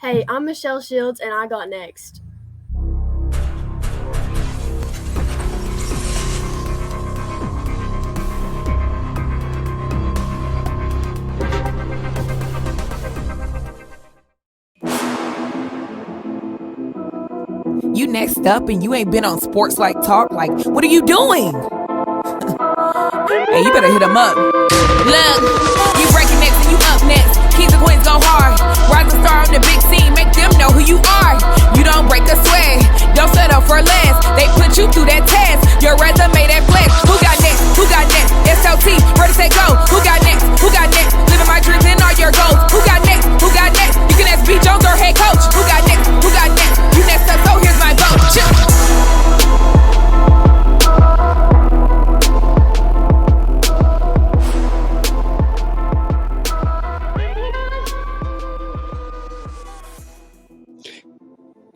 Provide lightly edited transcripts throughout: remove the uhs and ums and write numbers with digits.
Hey, I'm Michelle Shields, and I got next. You next up and you ain't been on SportsLifeTalk. Like, what are you doing? Hey, you better hit him up. Look, you breaking next and you up next. Kings and queens go hard. Rise and star on the big scene. Make them know who you are. You don't break a sweat. Don't settle for less. They put you through that test. Your resume that flex. Who got next? Who got next? SLT, ready, set, go. Who got next? Who got next? Living my dreams and all your goals. Who got next? Who got next? You can ask B. Jones or head coach. Who got next? Who got next? You next up, so here's my vote.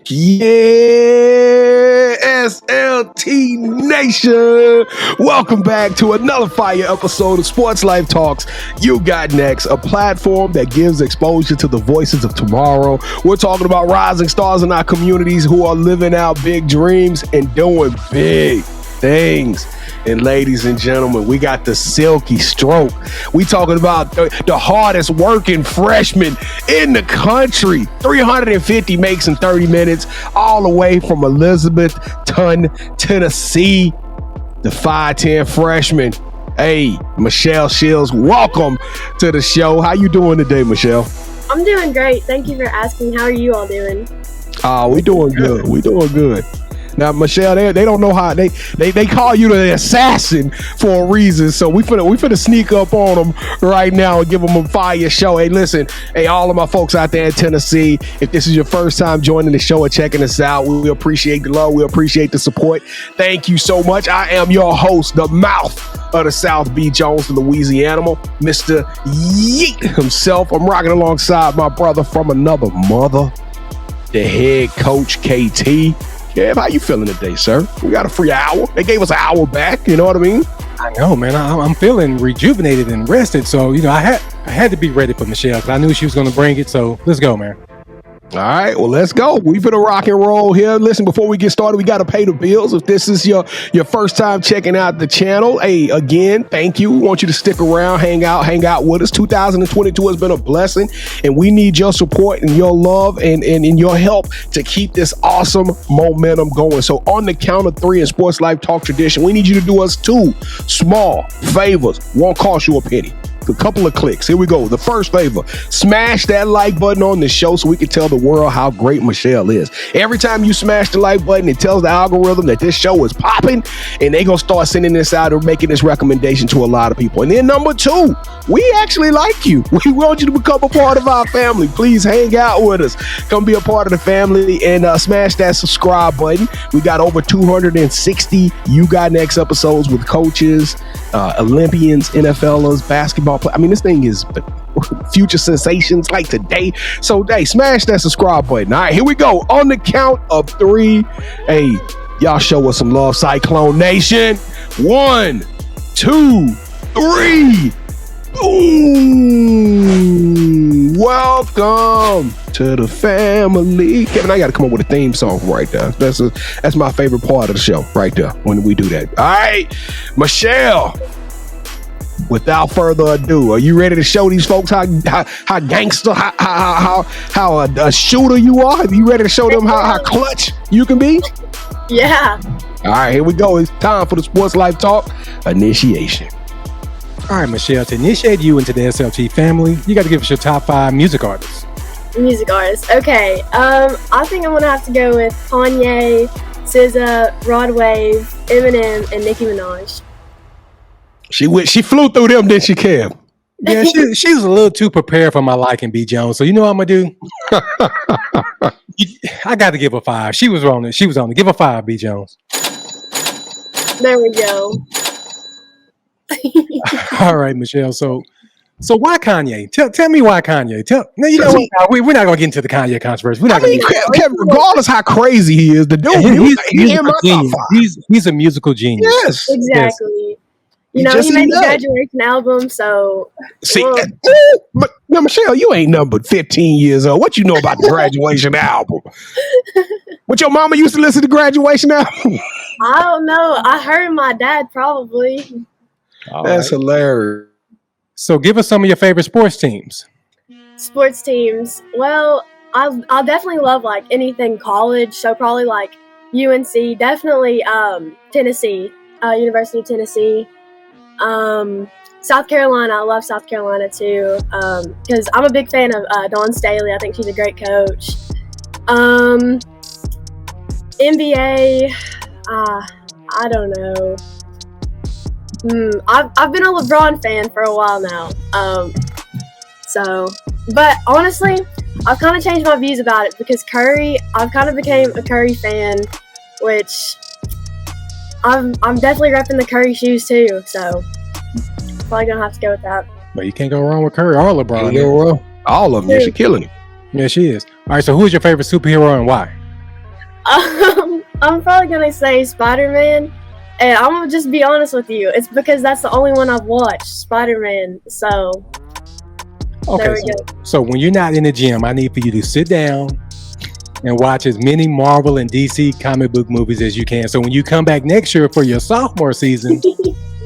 Yeah, SLT Nation. Welcome back to another fire episode of Sports Life Talks. You Got Next, a platform that gives exposure to the voices of tomorrow. We're talking about rising stars in our communities who are living out big dreams and doing big things. And ladies and gentlemen, we got the silky stroke. We talking about the hardest working freshman in the country. 350 makes in 30 minutes, all the way from Elizabethton, Tennessee. The 5'10 freshman. Hey, Michelleshields, welcome to the show. How you doing today, Michelle? I'm doing great. Thank you for asking. How are you all doing? We doing good. We doing good. Now, Michelle, they don't know how they call you the assassin for a reason. So we finna sneak up on them right now and give them a fire show. Hey, listen, hey, all of my folks out there in Tennessee, if this is your first time joining the show or checking us out, we appreciate the love. We appreciate the support. Thank you so much. I am your host, the mouth of the South Beach Jones, the 𝐦𝐤𝐤𝐤, Mr. Yeet himself. I'm rocking alongside my brother from another mother, the head coach, KT. Kev, how you feeling today, sir? We got a free hour. They gave us an hour back. You know what I mean? I know, man. I'm feeling rejuvenated and rested. So, I had to be ready for Michelle because I knew she was going to bring it. So let's go, man. All right, well, let's go. We finna rock and roll here. Listen, before we get started, we got to pay the bills. If this is your first time checking out the channel, hey, again, thank you. We want you to stick around, hang out with us. 2022 has been a blessing, and we need your support and your love and your help to keep this awesome momentum going. So on the count of 3 in Sports Life Talk tradition, we need you to do us 2 small favors. Won't cost you a penny. A couple of clicks. Here we go. The first favor, smash that like button on the show so we can tell the world how great Michelle is. Every time you smash the like button, it tells the algorithm that this show is popping, and they gonna start sending this out or making this recommendation to a lot of people. And then number 2, we actually like you. We want you to become a part of our family. Please hang out with us. Come be a part of the family and smash that subscribe button. We got over 260 You Got Next episodes with coaches, Olympians, NFLers, basketball. I mean, this thing is future sensations like today. So, hey, smash that subscribe button. All right, here we go. On the count of 3. Hey, y'all show us some love, Cyclone Nation. 1, 2, 3. Boom. Welcome to the family. Kevin, I got to come up with a theme song right there. That's my favorite part of the show right there when we do that. All right, Michelle. Without further ado, are you ready to show these folks how gangster, how a shooter you are? Are you ready to show them how clutch you can be? Yeah. All right, here we go. It's time for the Sports Life Talk initiation. All right, Michelle, to initiate you into the SLT family, you got to give us your top 5 music artists. Music artists. Okay. I think I'm gonna have to go with Kanye, SZA, Rod Wave, Eminem, and Nicki Minaj. She flew through them, didn't she, Kev? Yeah, she was a little too prepared for my liking, B. Jones. So you know what I'm gonna do? I got to give her 5. She was on it. Give her 5, B. Jones. There we go. All right, Michelle. So why Kanye? Tell me why Kanye. We're not gonna get into the Kanye controversy. Kevin, regardless how crazy he is, the dude, he's a musical genius. Yes, exactly. You know, he made the graduation album, so... See, but now, Michelle, you ain't nothing but 15 years old. What you know about the graduation album? What your mama used to listen to graduation album? I don't know. I heard my dad probably. That's hilarious. So give us some of your favorite sports teams. Sports teams. Well, I'll definitely love like anything college. So probably like UNC, definitely Tennessee, University of Tennessee. South Carolina, I love South Carolina too, because I'm a big fan of Dawn Staley. I think she's a great coach. NBA, I don't know. I've been a LeBron fan for a while now. But honestly, I've kind of changed my views about it because Curry, I've kind of became a Curry fan, which I'm definitely repping the Curry shoes too. So probably gonna have to go with that. But you can't go wrong with Curry or LeBron. Can't go wrong. All of them. She's killing it. Yeah, she is. All right. So who is your favorite superhero and why? I'm probably gonna say Spider-Man. And I'm gonna just be honest with you. It's because that's the only one I've watched, Spider-Man. So, okay, there we go. So when you're not in the gym, I need for you to sit down and watch as many Marvel and DC comic book movies as you can. So when you come back next year for your sophomore season,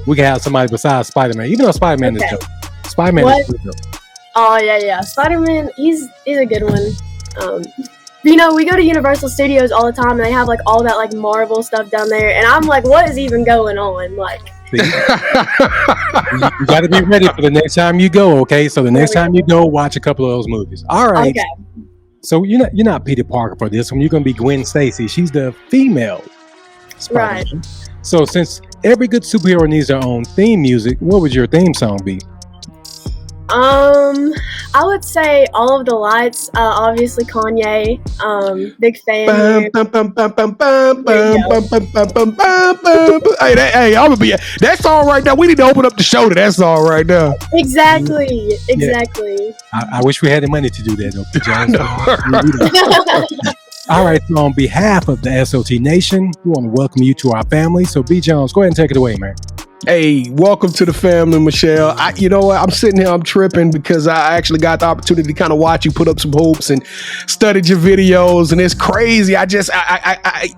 we can have somebody besides Spider-Man. Even though Spider-Man is dope. Spider-Man is dope. Oh, yeah. Spider-Man, he's a good one. You know, we go to Universal Studios all the time, and they have, like, all that, like, Marvel stuff down there. And I'm like, what is even going on? Like, you got to be ready for the next time you go, okay? So the next time you go, watch a couple of those movies. All right. Okay. So you're not Peter Parker for this one. You're going to be Gwen Stacy. She's the female Spider-Man. Right. So since every good superhero needs their own theme music, what would your theme song be? I would say All of the Lights, obviously Kanye, big fan. Hey, I'm gonna be that song right now. We need to open up the show to that song right now. Exactly. I wish we had the money to do that, though. All right, so on behalf of the SLT Nation, we want to welcome you to our family. So B. Jones, go ahead and take it away, man. Hey, welcome to the family, Michelle. You know what? I'm sitting here, I'm tripping because I actually got the opportunity to kind of watch you put up some hoops and studied your videos, and it's crazy. I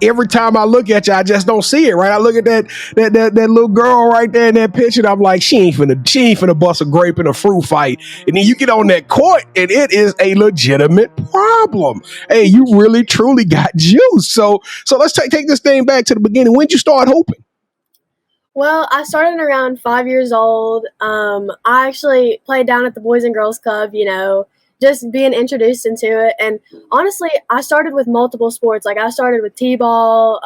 every time I look at you, I just don't see it, right? I look at that little girl right there in that picture, and I'm like, she ain't finna bust a grape in a fruit fight. And then you get on that court, and it is a legitimate problem. Hey, you really, truly got juice. So let's take this thing back to the beginning. When'd you start hooping? Well, I started around 5 years old. I actually played down at the Boys and Girls Club, you know, just being introduced into it. And honestly, I started with multiple sports. Like, I started with t-ball.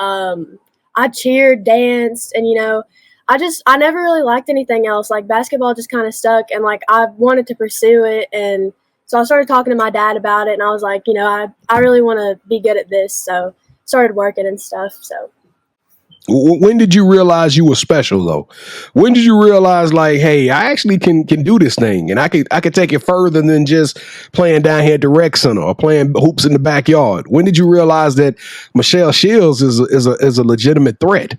I cheered, danced, and, you know, I never really liked anything else. Like, basketball just kind of stuck, and, like, I wanted to pursue it. And so I started talking to my dad about it, and I was like, you know, I really want to be good at this. So started working and stuff, so. When did you realize you were special, though? When did you realize, like, hey, I actually can do this thing, and I could take it further than just playing down here at the rec center or playing hoops in the backyard? When did you realize that 𝐦𝐤𝐤𝐿s is a legitimate threat?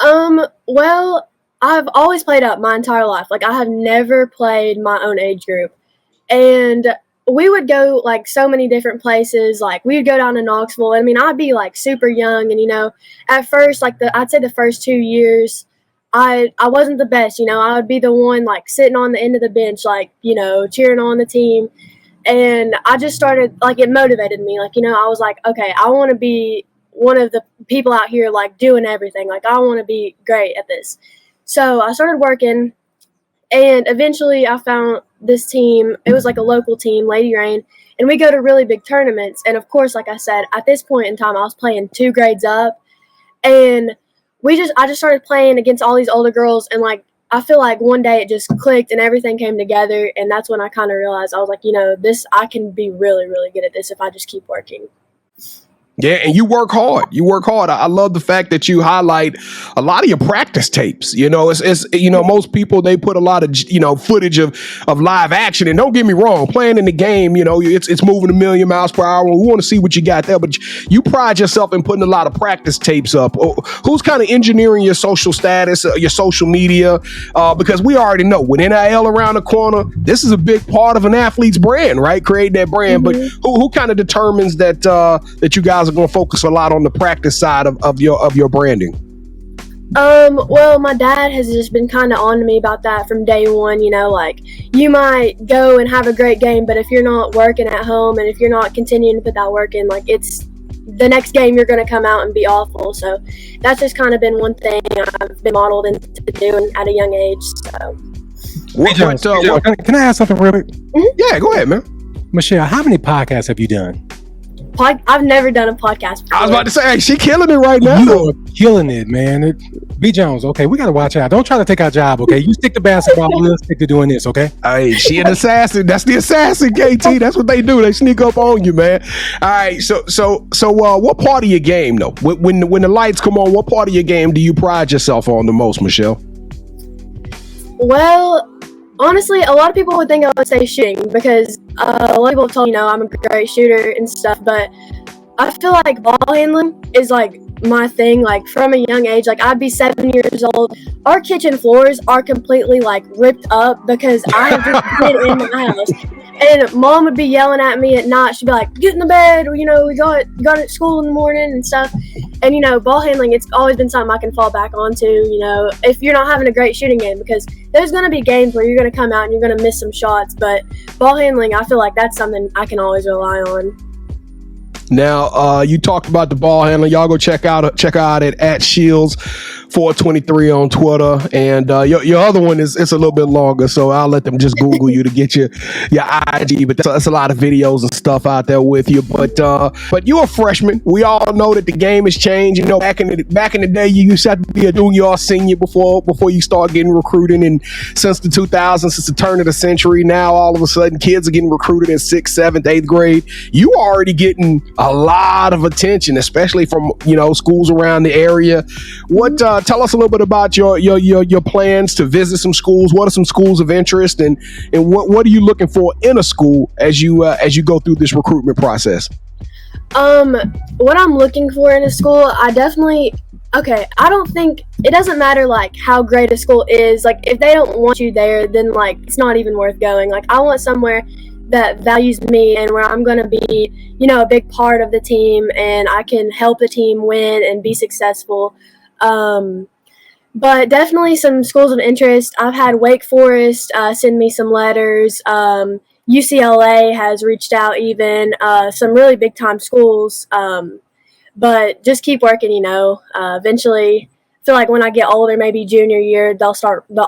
Well, I've always played up my entire life. Like, I have never played my own age group, and we would go, like, so many different places. Like, we would go down to Knoxville. I mean, I'd be, like, super young. And, you know, at first, like, I'd say the first 2 years, I wasn't the best. You know, I would be the one, like, sitting on the end of the bench, like, you know, cheering on the team. And I just started, like, it motivated me. Like, you know, I was like, okay, I want to be one of the people out here, like, doing everything. Like, I want to be great at this. So I started working. And eventually I found this team. It was like a local team, Lady Rain, and we go to really big tournaments. And of course, like I said, at this point in time, I was playing 2 grades up, and I just started playing against all these older girls. And like, I feel like one day it just clicked and everything came together. And that's when I kind of realized, I was like, you know, I can be really, really good at this if I just keep working. Yeah, and you work hard. You work hard. I love the fact that you highlight a lot of your practice tapes. You know, it's most people, they put a lot of footage of live action. And don't get me wrong, playing in the game, it's moving a million miles per hour. We want to see what you got there, but you pride yourself in putting a lot of practice tapes up. Who's kind of engineering your social status, your social media? Because we already know with NIL around the corner, this is a big part of an athlete's brand, right? Creating that brand. But who kind of determines that you guys are going to focus a lot on the practice side of your branding? Well, my dad has just been kind of on to me about that from day one. Like, you might go and have a great game, but if you're not working at home and if you're not continuing to put that work in, like, it's the next game you're going to come out and be awful. So that's just kind of been one thing I've been modeled into doing at a young age. So Can I ask something real quick? Yeah, go ahead, man. Michelle, how many podcasts have you done? I've never done a podcast before. I was about to say, hey, she killing it right now. You are killing it, man. B. Jones, okay, we got to watch out. Don't try to take our job, okay? You stick to basketball, we'll stick to doing this, okay? Hey, she an assassin. That's the assassin, KT. That's what they do. They sneak up on you, man. All right, so what part of your game, though? When the lights come on, what part of your game do you pride yourself on the most, Michelle? Well, honestly, a lot of people would think I would say shooting because a lot of people have told me, I'm a great shooter and stuff, but I feel like ball handling is like my thing. Like, from a young age, like, I'd be 7 years old. Our kitchen floors are completely like ripped up because I have just been in my house. And mom would be yelling at me at night. She'd be like, get in the bed, we got at school in the morning and stuff. And, ball handling, it's always been something I can fall back onto, if you're not having a great shooting game, because there's going to be games where you're going to come out and you're going to miss some shots. But ball handling, I feel like that's something I can always rely on. Now, you talked about the ball handling. Y'all go check out at @Shields423 on Twitter, and your other one it's a little bit longer, so I'll let them just Google you to get your IG. But that's a lot of videos and stuff out there with you. But you're a freshman. We all know that the game has changed. Back in the day, you used to have to be a junior or senior before you start getting recruited. And since the 2000s, since the turn of the century, now all of a sudden kids are getting recruited in 6th, 7th, 8th grade. You are already getting a lot of attention, especially from schools around the area. What tell us a little bit about your plans to visit some schools. What are some schools of interest, and what are you looking for in a school as you go through this recruitment process? What I'm looking for in a school, I don't think it doesn't matter like how great a school is. Like, if they don't want you there, then like it's not even worth going. Like, I want somewhere that values me and where I'm going to be, a big part of the team and I can help the team win and be successful. But definitely some schools of interest. I've had Wake Forest send me some letters. UCLA has reached out even, some really big time schools. But just keep working, eventually. I feel like when I get older, maybe junior year, the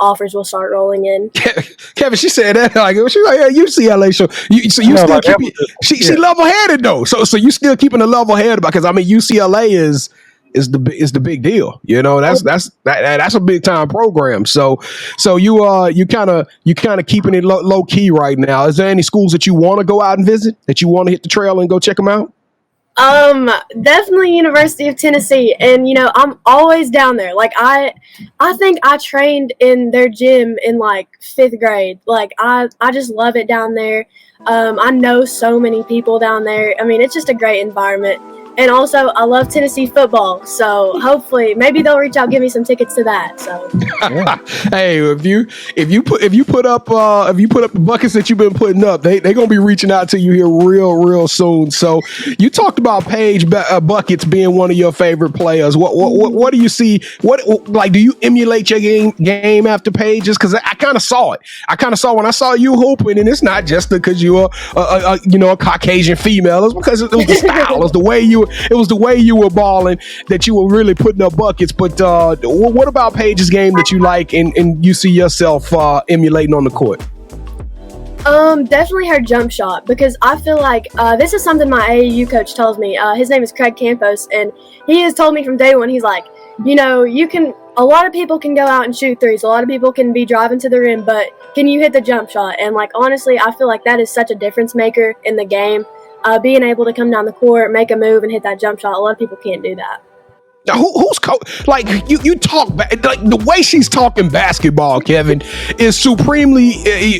offers will start rolling in. Kevin, she said that she's like, yeah, UCLA. So you still keep she level headed though. So you still keeping a level head, because UCLA is the big deal. That's a big time program. So you kind of keeping it low key right now. Is there any schools that you want to go out and visit, that you want to hit the trail and go check them out? Definitely University of Tennessee, and I'm always down there. Like, I think I trained in their gym in like 5th grade. Like, I just love it down there. I know so many people down there. I mean, it's just a great environment. And also, I love Tennessee football, so hopefully, maybe they'll reach out and give me some tickets to that. So, hey, if you put up the buckets that you've been putting up, they gonna be reaching out to you here real soon. So, you talked about Paige Buckets being one of your favorite players. What do you see? Do you emulate your game after Paige's? Because I kind of saw it. When I saw you hooping, and it's not just because you're a Caucasian female. It's because it was the style, it's the way you were balling, that you were really putting up buckets. But what about Paige's game that you like and you see yourself emulating on the court? Definitely her jump shot, because I feel like this is something my AAU coach tells me. His name is Craig Campos, and he has told me from day one, he's like, a lot of people can go out and shoot threes. A lot of people can be driving to the rim, but can you hit the jump shot? And like, honestly, I feel like that is such a difference maker in the game. being able to come down the court, make a move, and hit that jump shot. A lot of people can't do that. Now, who's like you talk like the way she's talking basketball, Kevin, is supremely.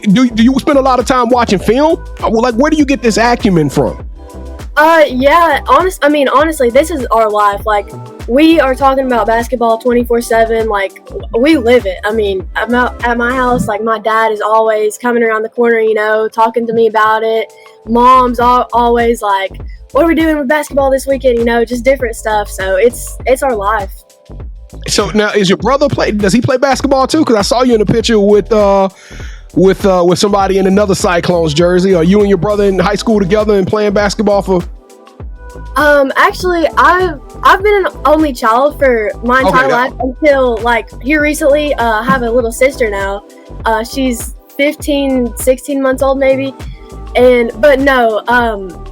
Do you spend a lot of time watching film? Like, where do you get this acumen from? Yeah. Honestly, this is our life. Like, we are talking about basketball 24/7. Like, we live it. I mean, at my house, like, my dad is always coming around the corner, talking to me about it. Mom's always like, what are we doing with basketball this weekend? Just different stuff. So it's our life. So now, is your brother does he play basketball too? Because I saw you in a picture with somebody in another Cyclones jersey. Are you and your brother in high school together and playing basketball for? Actually, I've been an only child for my entire life until here recently. I have a little sister now. She's 15, 16 months old maybe. But no,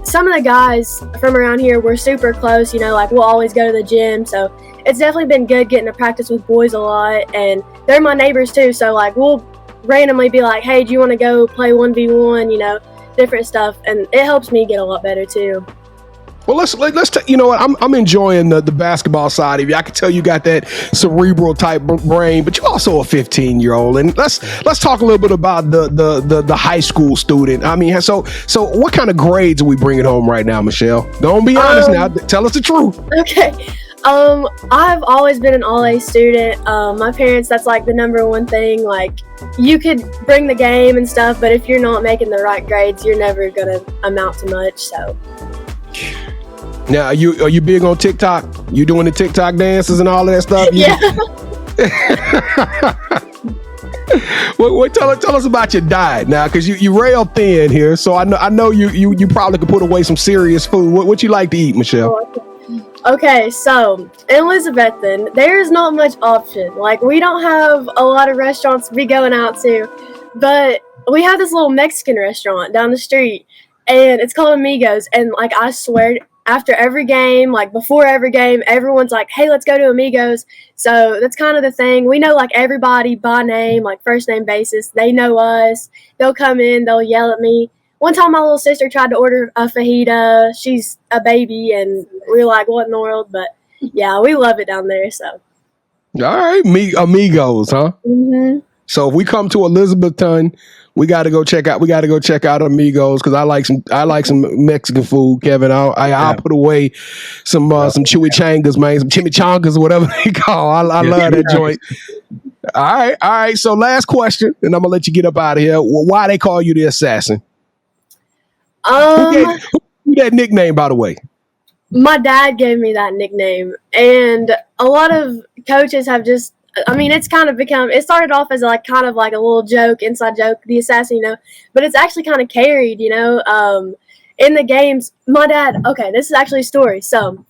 some of the guys from around here, we're super close, we'll always go to the gym. So it's definitely been good getting to practice with boys a lot. And they're my neighbors too. So we'll randomly be like, hey, do you want to go play 1v1, different stuff. And it helps me get a lot better too. Well, let's you know what, I'm enjoying the basketball side of you. I can tell you got that cerebral type brain, but you're also a 15-year-old. And let's talk a little bit about the high school student. I mean, so what kind of grades are we bringing home right now, Michelle? Don't be honest now. Tell us the truth. Okay. I've always been an all-A student. My parents, that's the number one thing. You could bring the game and stuff, but if you're not making the right grades, you're never gonna amount to much. So. Now, are you big on TikTok? You doing the TikTok dances and all that stuff? Yeah. Tell us about your diet now, because you rail thin here. So I know you probably could put away some serious food. What you like to eat, Michelle? Okay, so in Elizabethton, there's not much option. We don't have a lot of restaurants to be going out to, but we have this little Mexican restaurant down the street, and it's called 𝐦𝐨𝐬's. And I swear, after every game, before every game, everyone's like, hey, let's go to 𝐦𝐨𝐬's. So that's kind of the thing. We know everybody by name, first name basis. They know us. They'll come in, they'll yell at me. One time my little sister tried to order a fajita. She's a baby, and we were like, what in the world? But yeah, we love it down there. So. All right, 𝐦𝐨𝐬's, huh? Mm-hmm. So if we come to Elizabethton, we got to go check out 𝐦𝐨𝐬's, because I like some Mexican food, Kevin. I'll put away some chimichangas, man, some chimichangas or whatever they call. I love that joint. All right. So last question, and I'm gonna let you get up out of here. Why they call you the assassin? Who gave you that nickname, by the way? My dad gave me that nickname, and a lot of coaches have just. It's kind of become. It started off as a little joke, inside joke, the assassin, but it's actually kind of carried, in the games. My dad. Okay, this is actually a story. So,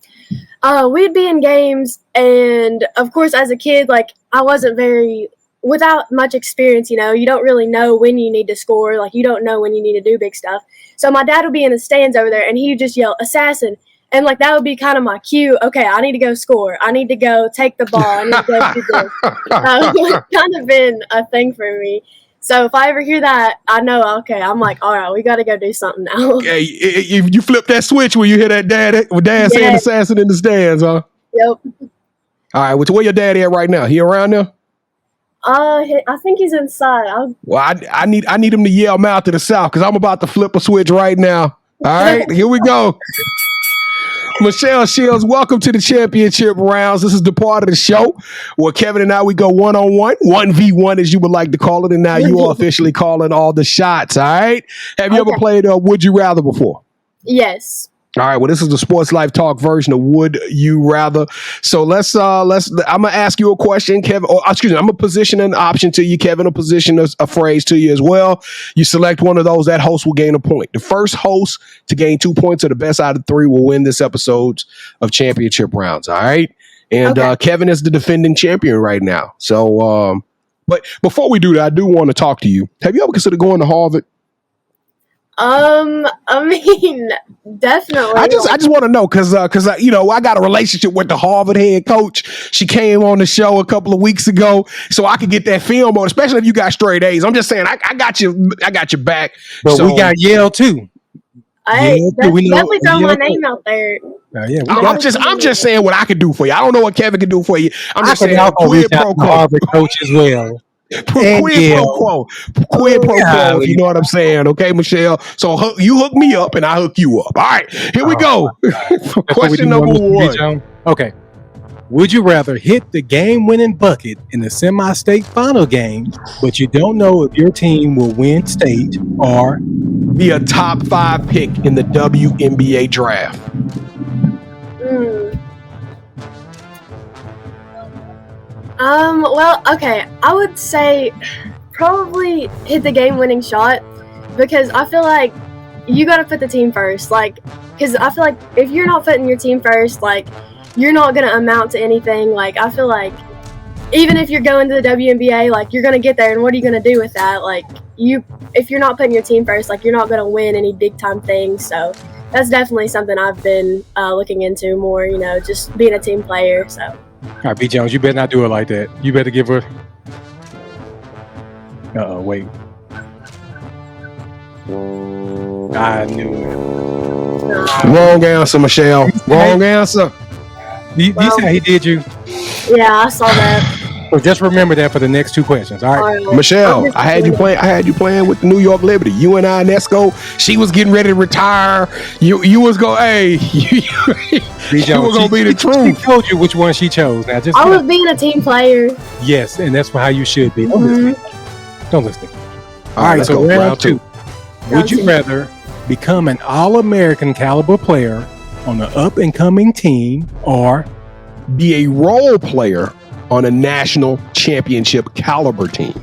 we'd be in games, and of course, as a kid, I wasn't without much experience. You don't really know when you need to score. You don't know when you need to do big stuff. So my dad would be in the stands over there, and he would just yell assassin. And that would be kind of my cue. Okay, I need to go score. I need to go take the ball. I need to go do this. It's kind of been a thing for me. So if I ever hear that, I know, okay, I'm all right, we got to go do something now. Okay, you flip that switch when you hear that dad saying assassin in the stands, huh? Yep. All right, where your dad at right now? He around there? I think he's inside. Well, I need him to yell mouth to the south, because I'm about to flip a switch right now. All right, here we go. Michelle Shields, welcome to the championship rounds. This is the part of the show where Kevin and I, we go one-on-one, 1v1 as you would like to call it, and now you are officially calling all the shots, all right? Have you ever played Would You Rather before? Yes. All right, well, this is the Sports Life Talk version of Would You Rather. So let's I'm gonna ask you a question, Kevin, or excuse me, I'm gonna position an option to you, Kevin, will position a phrase to you as well. You select one of those, that host will gain a point. The first host to gain 2 points, or the best out of three, will win this episode of championship rounds. All right. And Kevin is the defending champion right now. So but before we do that, I do want to talk to you. Have you ever considered going to Harvard? Definitely. I just want to know, because I got a relationship with the Harvard head coach. She came on the show a couple of weeks ago, so I could get that film on, especially if you got straight A's. I'm just saying, I got your back. But we got Yale too. Hey, Yeah, we know- definitely throw we my know- name out there. Yeah, we I'm just saying what I could do for you. I don't know what Kevin can do for you. I'm I just can saying also quid reach out pro to the quo. Harvard coach as well. Quid yeah. pro quo. Quid pro quo, if you know what I'm saying. Okay, Michelle. So you hook me up and I hook you up. All right, here we go. That's what we Question do on number Mr. one. Jones. Okay. Would you rather hit the game-winning bucket in the semi-state final game, but you don't know if your team will win state, or Be a top 5 pick in the WNBA draft. Well, okay. I would say probably hit the game-winning shot because I feel like you got to put the team first. Like, because I feel like if you're not putting your team first, like, you're not going to amount to anything. Like, I feel like even if you're going to the WNBA, like, you're going to get there, and what are you going to do with that? Like, if you're not putting your team first, like, you're not going to win any big-time things. So that's definitely something I've been looking into more, you know, just being a team player, so. all right, B. Jones, you better not do it like that. You better give her. Wait. I knew it. Wrong answer, Michelle. Wrong answer. You said he did you. Yeah, I saw that. So just remember that for the next 2 questions. All right. Michelle, I had you playing with the New York Liberty. 𝐸𝐸. She was getting ready to retire. You was going, hey, you were gonna be the truth. She told you which one she chose. Now, just I was being a team player. yes, and that's how you should be. Don't listen. Don't listen. All right, so let's go. round two. Would you rather become an All-American caliber player on an up-and-coming team, or Be a role player on a national championship caliber team?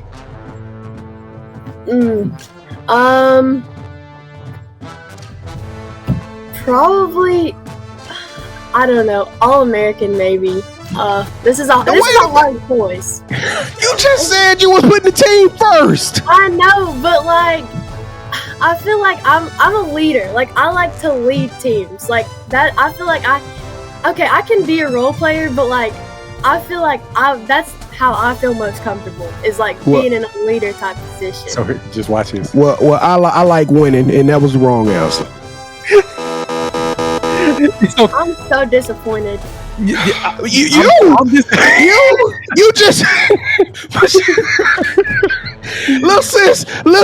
Probably, I don't know, All-American maybe. This is a hard choice. You just said you was putting the team first. I know, but like, I feel like I'm a leader. Like, I like to lead teams. Like that. I feel like I can be a role player, but like, I feel like that's how I feel most comfortable is like being in a leader type position. so just watch this. Well, I like winning, and that was the wrong answer. I'm so disappointed. You just little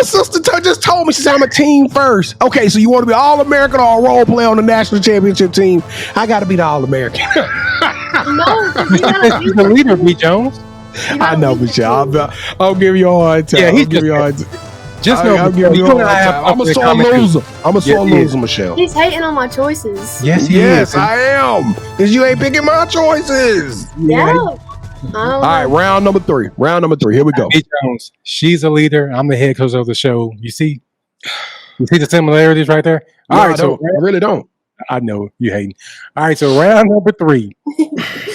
sister just told me, she said I'm a team first. Okay, so you want to be All-American or a role player on the national championship team? I got to be the All-American. No, you gotta He's the leader, B. Jones. I know, Michelle. I'll give you a hard time. Yeah, he's I'll give you a hard time. Just know, I'll give you a hard time. I'm a something sore in common, loser. I'm a sore Yes, he loser, Michelle. He's hating on my choices. Yes, he Yes, is. I am. Because you ain't picking my choices. Yeah. All right, round number three. Here we go. B. Jones, she's a leader. I'm the head coach of the show. You see the similarities right there? No, All I right, so really don't. I know you hating. All right, so round number 3.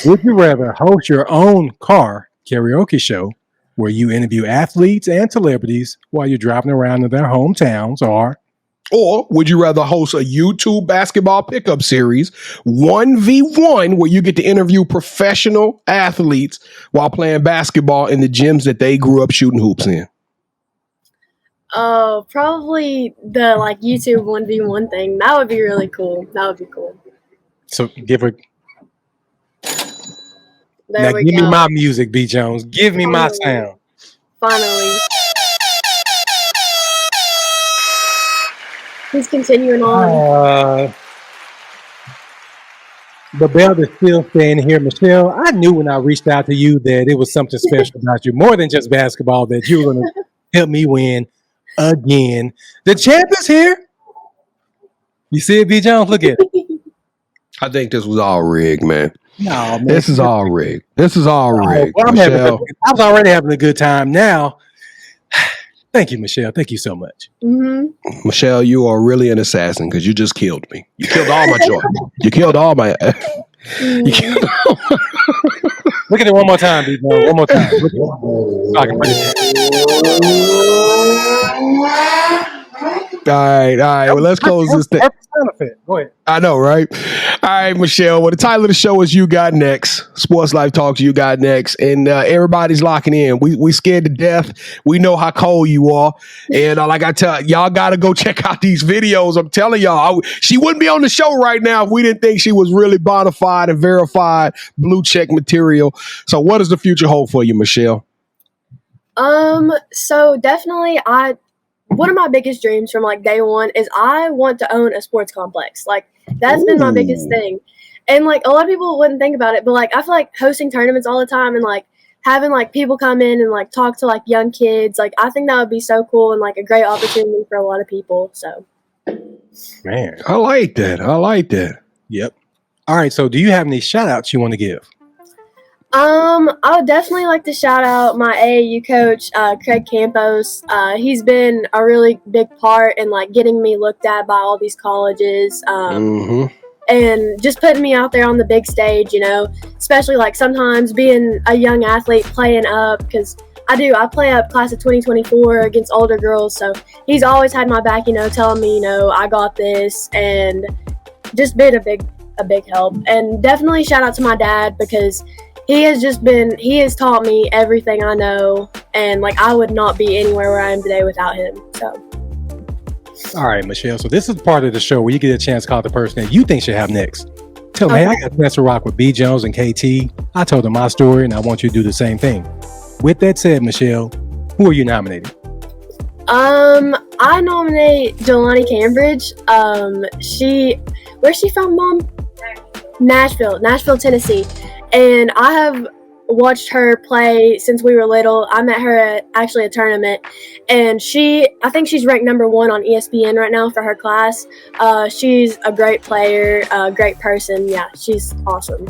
Would you rather host your own car karaoke show where you interview athletes and celebrities while you're driving around in their hometowns, Or would you rather host a YouTube basketball pickup series 1v1 where you get to interview professional athletes while playing basketball in the gyms that they grew up shooting hoops in? Oh, probably the like YouTube 1v1 thing. That would be really cool. That would be cool. so give her. There Now we give go. me my music, B. Jones. Give me my sound. Finally. He's continuing on. The belt is still standing here, Michelle. I knew when I reached out to you that it was something special about you, more than just basketball, that you were going to help me win again. The champ is here. You see it, B. Jones? Look at it. I think this was all rigged, man. No, man. This is all rigged. Well, Well, I was already having a good time. Now, thank you, Michelle. Thank you so much. Mm-hmm. Michelle, you are really an assassin because you just killed me. You killed all my joy. You killed all my. You killed all my Look at it one more time, B. Jones. One more time. Look at it. So I can put it All right. Well, let's close this thing. Go ahead. I know, right? All right, Michelle. Well, the title of the show is You Got Next. Sports Life Talks You Got Next. And everybody's locking in. We scared to death. We know how cold you are. And like I tell y'all, got to go check out these videos. I'm telling y'all, she wouldn't be on the show right now if we didn't think she was really bona fide and verified blue check material. So what does the future hold for you, Michelle? So definitely one of my biggest dreams from like day one is I want to own a sports complex. Like that's been my biggest thing. And like a lot of people wouldn't think about it, but like I feel like hosting tournaments all the time and like having like people come in and like talk to like young kids, like I think that would be so cool and like a great opportunity for a lot of people. So Man, I like that. Yep. All right. So do you have any shout outs you want to give? I would definitely like to shout out my AAU coach, Craig Campos. He's been a really big part in like getting me looked at by all these colleges, and just putting me out there on the big stage, you know, especially like sometimes being a young athlete playing up, because I play up class of 2024 against older girls. So he's always had my back, you know, telling me, you know, I got this, and just been a big help. And definitely shout out to my dad, because he has taught me everything I know, and like I would not be anywhere where I am today without him. So all right, Michelle. So this is part of the show where you get a chance to call the person that you think should have next. Tell me, hey, I got a chance to rock with B. Jones and KT. I told them my story, and I want you to do the same thing. With that said, Michelle, who are you nominating? I nominate Jelani Cambridge. Where's she from, Mom? Nashville, Tennessee. And I have watched her play since we were little. I met her at actually a tournament, and I think she's ranked number 1 on ESPN right now for her class. She's a great player, a great person. Yeah, she's awesome.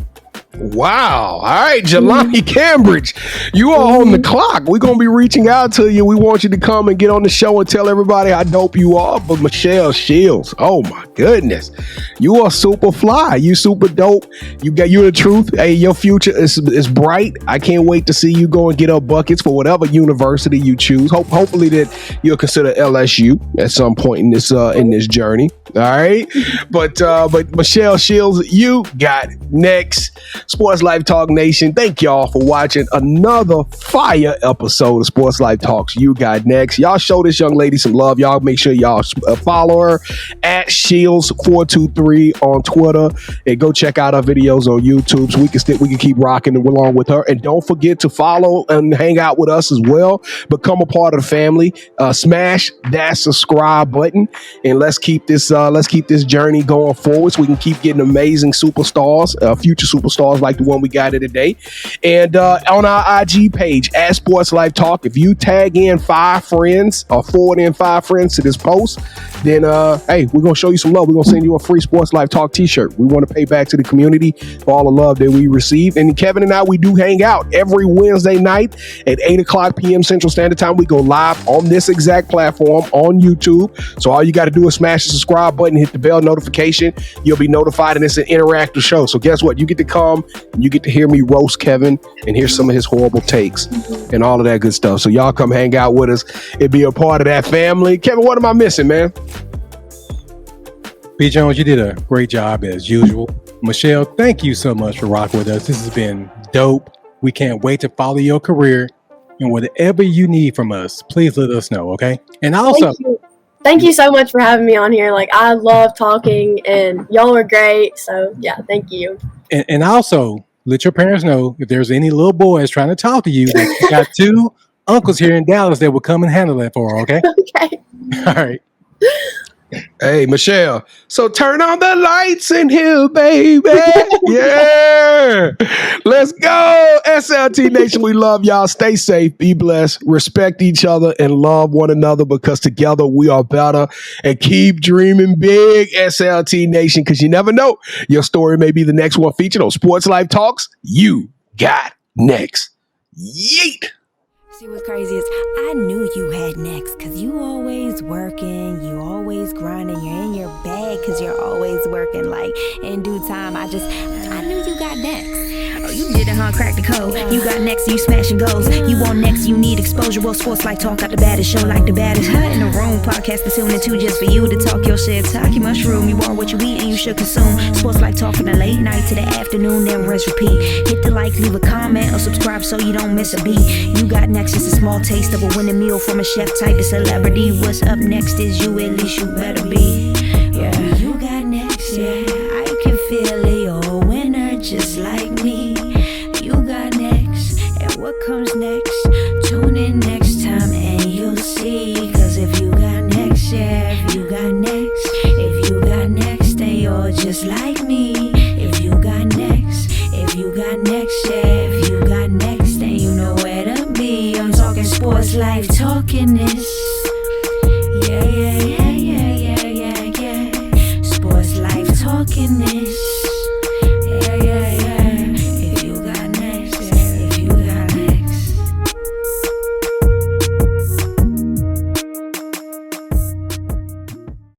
Wow. All right, Jelani Cambridge, you are on the clock. We're going to be reaching out to you. We want you to come and get on the show and tell everybody how dope you are. But Michelleshields, oh my goodness, you are super fly. You super dope. You the truth. Hey, your future is bright. I can't wait to see you go and get up buckets for whatever university you choose. Hopefully that you'll consider LSU at some point in this journey. All right. But Michelleshields, you got next. Sports Life Talk Nation, thank y'all for watching another fire episode of Sports Life Talks You Got Next. Y'all show this young lady some love. Y'all make sure y'all follow her at Shields423 on Twitter, and go check out our videos on YouTube so we can keep rocking along with her. And don't forget to follow and hang out with us as well. Become a part of the family. Smash that subscribe button, and let's keep this journey going forward so we can keep getting amazing superstars, future superstars like the one we got here today. And on our IG page at Sports Life Talk, if you tag in 5 friends or forward in 5 friends to this post, then hey, we're gonna show you some love. We're gonna send you a free Sports Life Talk t-shirt. We want to pay back to the community for all the love that we receive. And Kevin and I, we do hang out every Wednesday night at 8:00 p.m. Central Standard Time. We go live on this exact platform on YouTube. So all you got to do is smash the subscribe button, hit the bell notification. You'll be notified, and it's an interactive show. So guess what? You get to come and you get to hear me roast Kevin and hear some of his horrible takes and all of that good stuff. So y'all come hang out with us and be a part of that family. Kevin, what am I missing, man? B. Jones, you did a great job as usual. Michelle, thank you so much for rocking with us. This has been dope. We can't wait to follow your career, and whatever you need from us, please let us know, okay? And also, thank you so much for having me on here. Like, I love talking, and y'all are great. So yeah, thank you. And also, let your parents know if there's any little boys trying to talk to you, that you got 2 uncles here in Dallas that will come and handle that for her, okay? Okay. All right. Hey, Michelle. So turn on the lights in here, baby. Yeah. Let's go. SLT Nation, we love y'all. Stay safe. Be blessed. Respect each other and love one another, because together we are better. And keep dreaming big, SLT Nation, because you never know. Your story may be the next one featured on Sports Life Talks. You got next. Yeet. See what's crazy is I knew you had next, cause you always working, you always grinding, you're in your bag cause you're always working. Like in due time, I knew you got next. Oh, you did it, huh? Crack the code. You got next, you smashing goals. You want next, you need exposure. Well, Sports Like Talk got the baddest show, like the baddest hut in the room. Podcast to tune into just for you to talk your shit. Talk your mushroom. You are what you eat and you should consume. Sports Like Talk from the late night to the afternoon, then rest repeat. Hit the like, leave a comment, or subscribe so you don't miss a beat. You got next, just a small taste of a winning meal from a chef type to celebrity. What's up next is you, at least you better be. Yeah, you got next, yeah. I can feel it, you're a winner just like me. You got next, and what comes next? Tune in next time and you'll see. Cause if you got next, yeah, if you got next, if you got next, then you're just like me. If you got next, if you got next, yeah, if you got next, then you know where to be. I'm talking sports life, talking this. Yeah, yeah, yeah, yeah, yeah, yeah, yeah. Sports life, talking this.